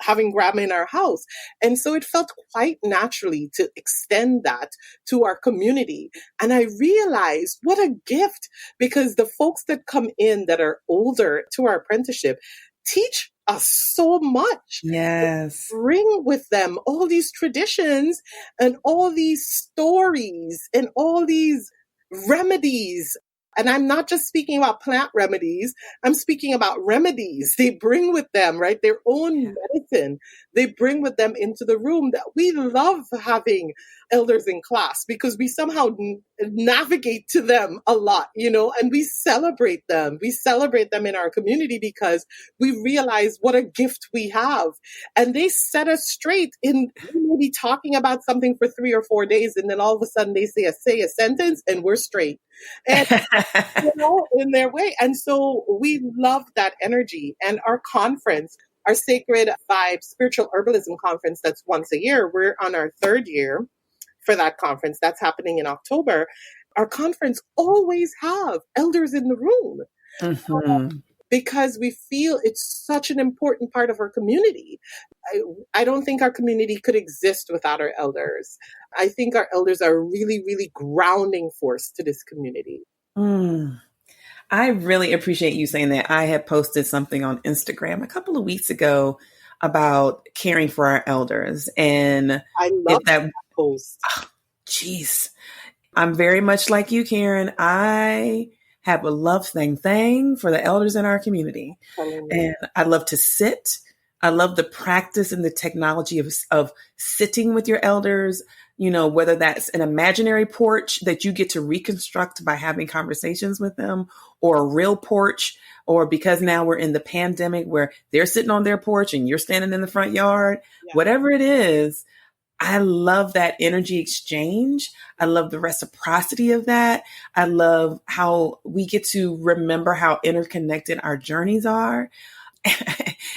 having grandma in our house. And so it felt quite naturally to extend that to our community. And I realized what a gift, because the folks that come in that are older to our apprenticeship teach us so much. Yes. They bring with them all these traditions and all these stories and all these remedies. And I'm not just speaking about plant remedies. I'm speaking about remedies they bring with them, right? Their own medicine they bring with them into the room. That we love having elders in class because we somehow navigate to them a lot, and we celebrate them. We celebrate them in our community because we realize what a gift we have. And they set us straight in maybe talking about something for 3 or 4 days. And then all of a sudden they say a sentence and we're straight. And in their way. And so we love that energy. And our conference, our Sacred Vibe Spiritual Herbalism Conference, that's once a year. We're on our 3rd year for that conference. That's happening in October. our conference always have elders in the room Mm-hmm. because we feel it's such an important part of our community. I don't think our community could exist without our elders. I think our elders are a really, really grounding force to this community. Mm. I really appreciate you saying that. I had posted something on Instagram a couple of weeks ago about caring for our elders. And I if love that, that post. geez, I'm very much like you, Karen. I have a love thing for the elders in our community. Telling me. And I love to sit. I love the practice and the technology of sitting with your elders, whether that's an imaginary porch that you get to reconstruct by having conversations with them, or a real porch, or because now we're in the pandemic where they're sitting on their porch and you're standing in the front yard, Yeah. whatever it is. I love that energy exchange. I love the reciprocity of that. I love how we get to remember how interconnected our journeys are.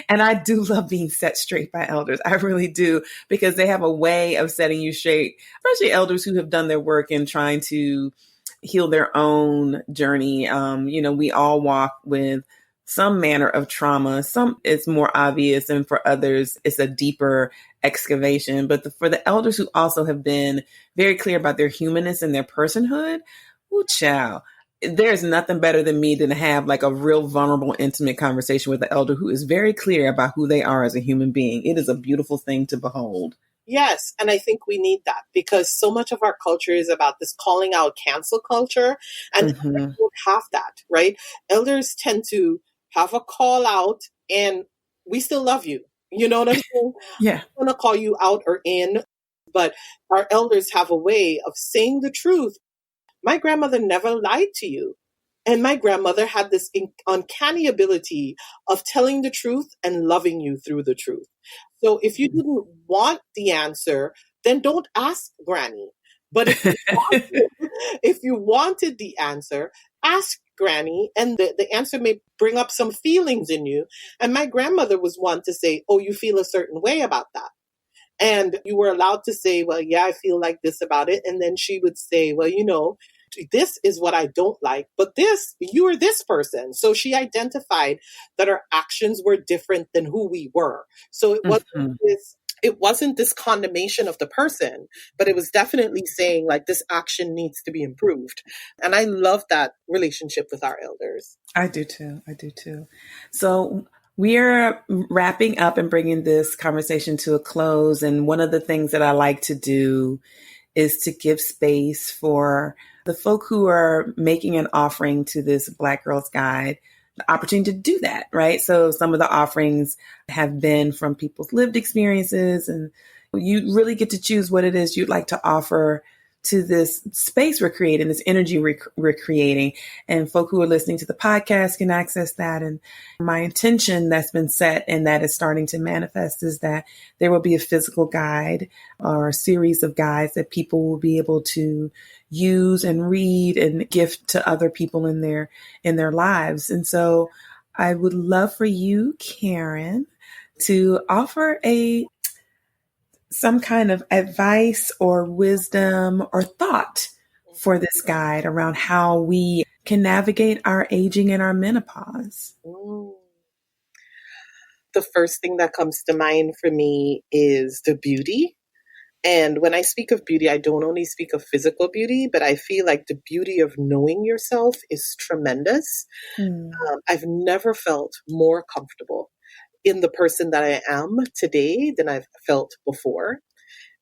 And I do love being set straight by elders. I really do, because they have a way of setting you straight, especially elders who have done their work in trying to heal their own journey. We all walk with some manner of trauma. Some it's more obvious, and for others, it's a deeper excavation. But for the elders who also have been very clear about their humanness and their personhood, ooh, child, there's nothing better than me than to have like a real vulnerable, intimate conversation with the elder who is very clear about who they are as a human being. It is a beautiful thing to behold. Yes, and I think we need that because so much of our culture is about this calling out cancel culture, and Mm-hmm. elders don't have that, right? Elders tend to have a call out, and we still love you. You know what I'm saying? Yeah. I'm going to call you out or in, but our elders have a way of saying the truth. My grandmother never lied to you. And my grandmother had this uncanny ability of telling the truth and loving you through the truth. So if you didn't want the answer, then don't ask Granny. But if you wanted the answer, ask Granny, and the answer may bring up some feelings in you. And my grandmother was one to say, oh, you feel a certain way about that. And you were allowed to say, well, yeah, I feel like this about it. And then she would say, well, this is what I don't like, but you are this person. So she identified that our actions were different than who we were. So it wasn't this condemnation of the person, but it was definitely saying like this action needs to be improved. And I love that relationship with our elders. I do too. So we are wrapping up and bringing this conversation to a close. And one of the things that I like to do is to give space for the folk who are making an offering to this Black Girls Guide, the opportunity to do that, right? So some of the offerings have been from people's lived experiences, and you really get to choose what it is you'd like to offer to this space we're creating, this energy we're creating. And folk who are listening to the podcast can access that. And my intention that's been set and that is starting to manifest is that there will be a physical guide or a series of guides that people will be able to use and read and gift to other people in their lives. And so I would love for you, Karen, to offer some kind of advice or wisdom or thought for this guide around how we can navigate our aging and our menopause. The first thing that comes to mind for me is the beauty. And when I speak of beauty, I don't only speak of physical beauty, but I feel like the beauty of knowing yourself is tremendous. I've never felt more comfortable in the person that I am today than I've felt before.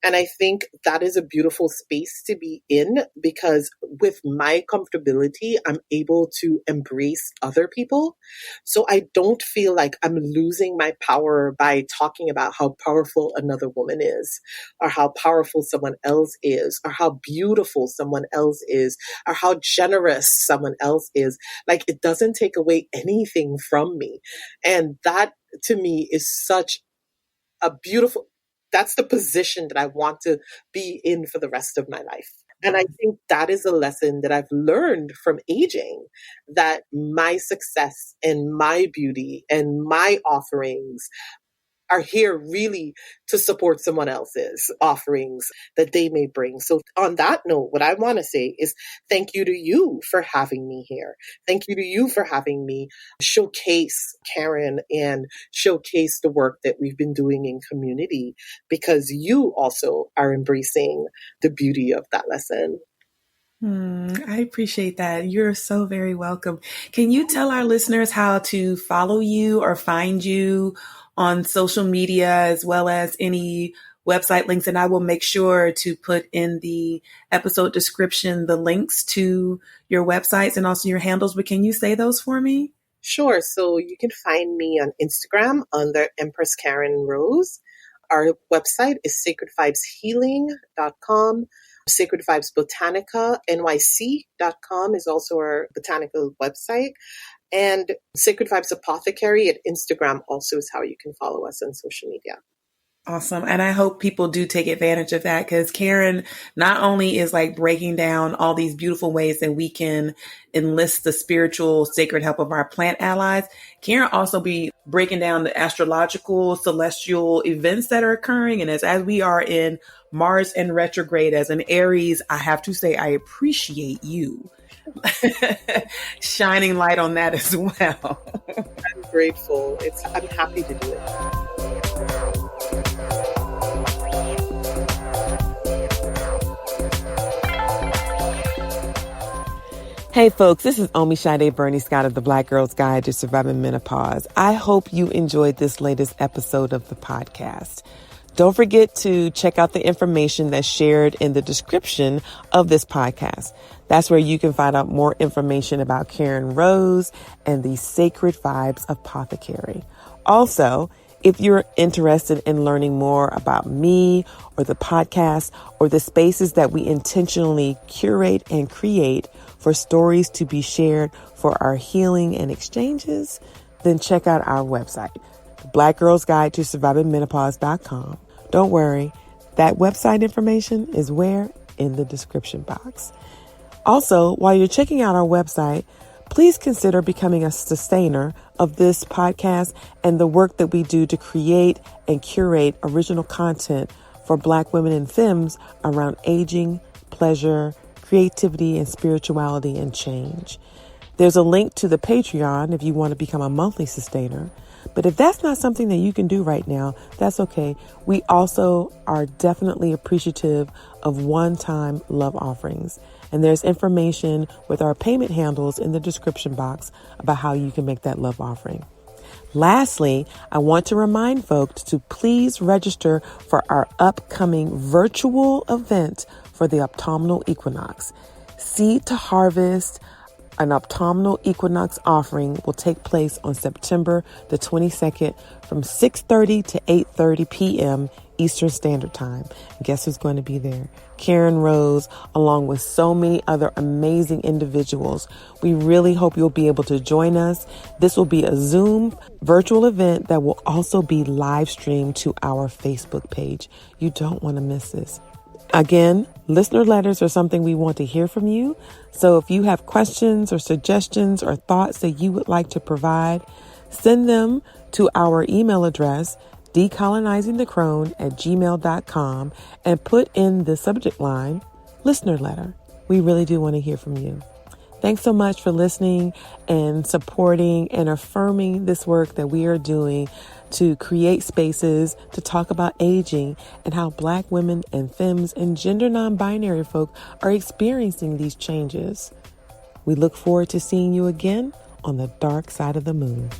And I think that is a beautiful space to be in because with my comfortability, I'm able to embrace other people. So I don't feel like I'm losing my power by talking about how powerful another woman is, or how powerful someone else is, or how beautiful someone else is, or how generous someone else is. Like it doesn't take away anything from me. And that to me is such a beautiful, that's the position that I want to be in for the rest of my life. And I think that is a lesson that I've learned from aging, that my success and my beauty and my offerings are here really to support someone else's offerings that they may bring. So on that note, what I want to say is thank you to you for having me here. Thank you to you for having me showcase Karen and showcase the work that we've been doing in community, because you also are embracing the beauty of that lesson. I appreciate that. You're so very welcome. Can you tell our listeners how to follow you or find you on social media, as well as any website links? And I will make sure to put in the episode description the links to your websites and also your handles. But can you say those for me? Sure. So you can find me on Instagram under Empress Karen Rose. Our website is sacredvibeshealing.com. Sacred Vibes Botanica, NYC.com is also our botanical website. And Sacred Vibes Apothecary at Instagram also is how you can follow us on social media. Awesome. And I hope people do take advantage of that, because Karen not only is like breaking down all these beautiful ways that we can enlist the spiritual sacred help of our plant allies, Karen also be breaking down the astrological celestial events that are occurring. And as we are in Mars in retrograde as an Aries, I have to say, I appreciate you shining light on that as well. I'm grateful. I'm happy to do it. Hey folks, this is Omi Sade Bernie Scott of the Black Girl's Guide to Surviving Menopause. I hope you enjoyed this latest episode of the podcast. Don't forget to check out the information that's shared in the description of this podcast. That's where you can find out more information about Karen Rose and the Sacred Vibes Apothecary. Also, if you're interested in learning more about me or the podcast or the spaces that we intentionally curate and create for stories to be shared for our healing and exchanges, then check out our website, Black Girl's Guide to Surviving Menopause.com. Don't worry, that website information is where? In the description box. Also, while you're checking out our website, please consider becoming a sustainer of this podcast and the work that we do to create and curate original content for Black women and femmes around aging, pleasure, creativity, and spirituality and change. There's a link to the Patreon if you want to become a monthly sustainer. But if that's not something that you can do right now, that's okay. We also are definitely appreciative of one-time love offerings. And there's information with our payment handles in the description box about how you can make that love offering. Lastly, I want to remind folks to please register for our upcoming virtual event for the autumnal equinox. Seed to Harvest, an autumnal equinox offering, will take place on September the 22nd from 6:30 to 8:30 p.m. Eastern Standard Time. And guess who's going to be there? Karen Rose, along with so many other amazing individuals. We really hope you'll be able to join us. This will be a Zoom virtual event that will also be live streamed to our Facebook page. You don't want to miss this. Again, listener letters are something we want to hear from you. So if you have questions or suggestions or thoughts that you would like to provide, send them to our email address, decolonizingthecrone@gmail.com, and put in the subject line, listener letter. We really do want to hear from you. Thanks so much for listening and supporting and affirming this work that we are doing to create spaces to talk about aging and how Black women and femmes and gender non-binary folk are experiencing these changes. We look forward to seeing you again on the dark side of the moon.